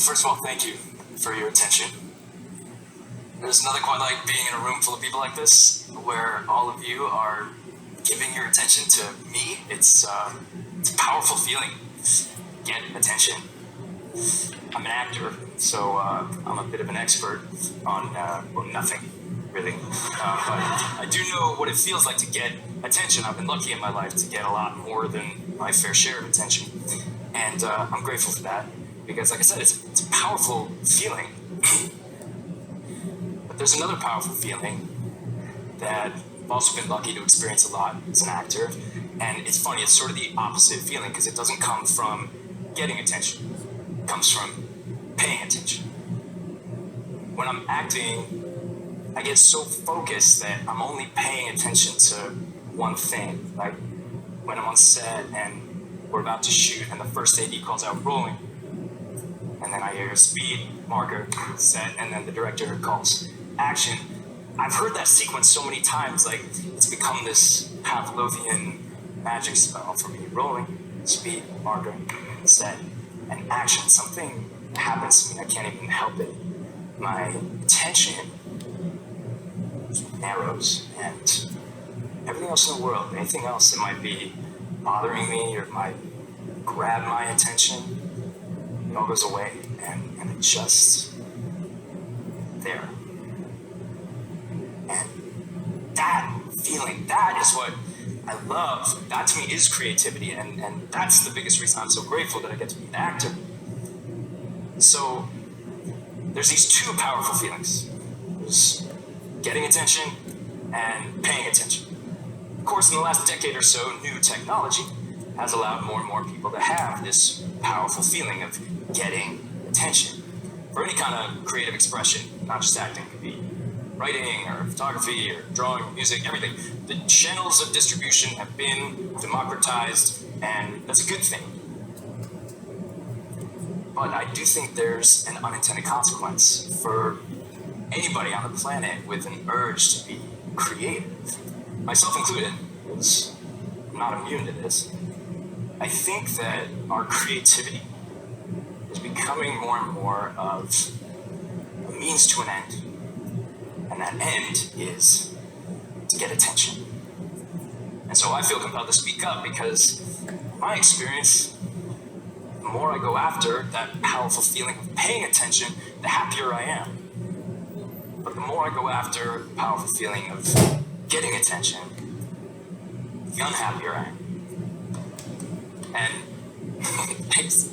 First of all, thank you for your attention. There's nothing quite like being in a room full of people like this, where all of you are giving your attention to me. It's a powerful feeling. Get attention. I'm an actor, so I'm a bit of an expert on, well, nothing, really. But I do know what it feels like to get attention. I've been lucky in my life to get a lot more than my fair share of attention. And I'm grateful for that, because like I said, it's a powerful feeling. But there's another powerful feeling that I've also been lucky to experience a lot as an actor. And it's funny, it's sort of the opposite feeling, because it doesn't come from getting attention. It comes from paying attention. When I'm acting, I get so focused that I'm only paying attention to one thing. Like when I'm on set and we're about to shoot and the first AD calls out rolling, and then I hear a speed marker set, and then the director calls action. I've heard that sequence so many times, like it's become this Pavlovian magic spell for me. Rolling, speed, marker, set, and action. Something happens to me, I can't even help it. My attention narrows, and everything else in the world, anything else that might be bothering me or might grab my attention, it all goes away, and it's just there. And that feeling, that is what I love. That to me is creativity, and that's the biggest reason I'm so grateful that I get to be an actor. So there's these two powerful feelings. There's getting attention and paying attention. Of course, in the last decade or so, new technology has allowed more and more people to have this powerful feeling of getting attention for any kind of creative expression, not just acting. It could be writing or photography or drawing, music, everything. The channels of distribution have been democratized, and that's a good thing. But I do think there's an unintended consequence for anybody on the planet with an urge to be creative, myself included, because I'm not immune to this. I think that our creativity is becoming more and more of a means to an end. And that end is to get attention. And so I feel compelled to speak up, because my experience, the more I go after that powerful feeling of paying attention, the happier I am. But the more I go after the powerful feeling of getting attention, the unhappier I am. And thanks.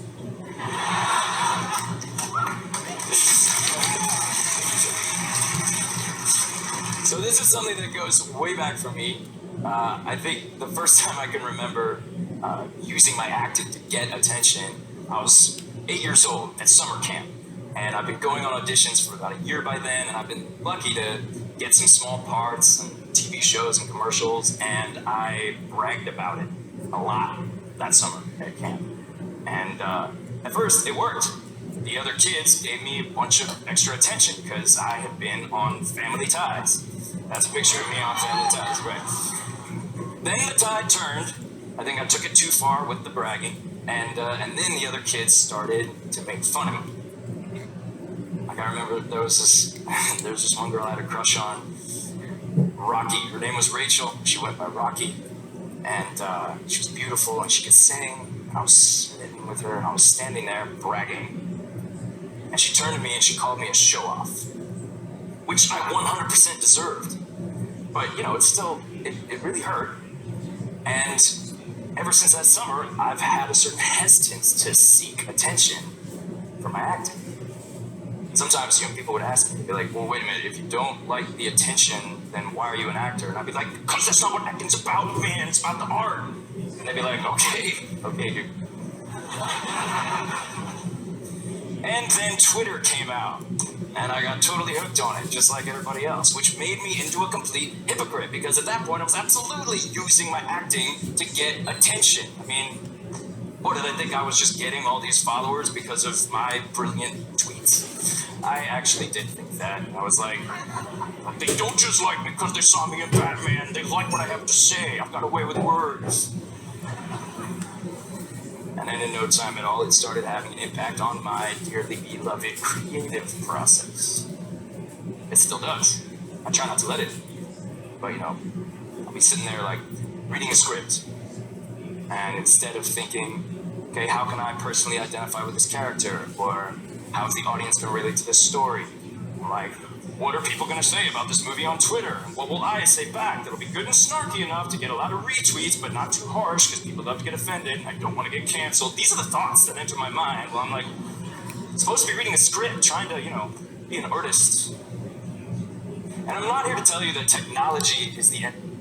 So this is something that goes way back for me. I think the first time I can remember using my acting to get attention, I was 8 years old at summer camp. And I've been going on auditions for about a year by then, and I've been lucky to get some small parts and TV shows and commercials, and I bragged about it a lot that summer at camp. And at first, it worked. The other kids gave me a bunch of extra attention because I had been on Family Ties. That's a picture of me on Family Ties, right? Then the tide turned. I think I took it too far with the bragging, and then the other kids started to make fun of me. Like I remember there was this one girl I had a crush on, Rocky. Her name was Rachel. She went by Rocky, and she was beautiful and she could sing. And I was smitten with her, and I was standing there bragging. And she turned to me and she called me a show-off, which I 100% deserved. But you know, it really hurt. And ever since that summer, I've had a certain hesitance to seek attention for my acting. Sometimes, you know, people would ask me, they'd be like, well, wait a minute, if you don't like the attention, then why are you an actor? And I'd be like, because that's not what acting's about, man, it's about the art. And they'd be like, okay, dude. And then Twitter came out, and I got totally hooked on it, just like everybody else, which made me into a complete hypocrite, because at that point I was absolutely using my acting to get attention. I mean, what did I think? I was just getting all these followers because of my brilliant tweets? I actually did think that. I was like, they don't just like me because they saw me in Batman, they like what I have to say, I've got a way with words. And then in no time at all, it started having an impact on my dearly beloved creative process. It still does. I try not to let it. But you know, I'll be sitting there like reading a script, and instead of thinking, okay, how can I personally identify with this character? Or how is the audience going to relate to this story? I'm like, what are people going to say about this movie on Twitter? And what will I say back that'll be good and snarky enough to get a lot of retweets, but not too harsh because people love to get offended and I don't want to get canceled? These are the thoughts that enter my mind while I'm like, supposed to be reading a script, trying to, you know, be an artist. And I'm not here to tell you that technology is the end.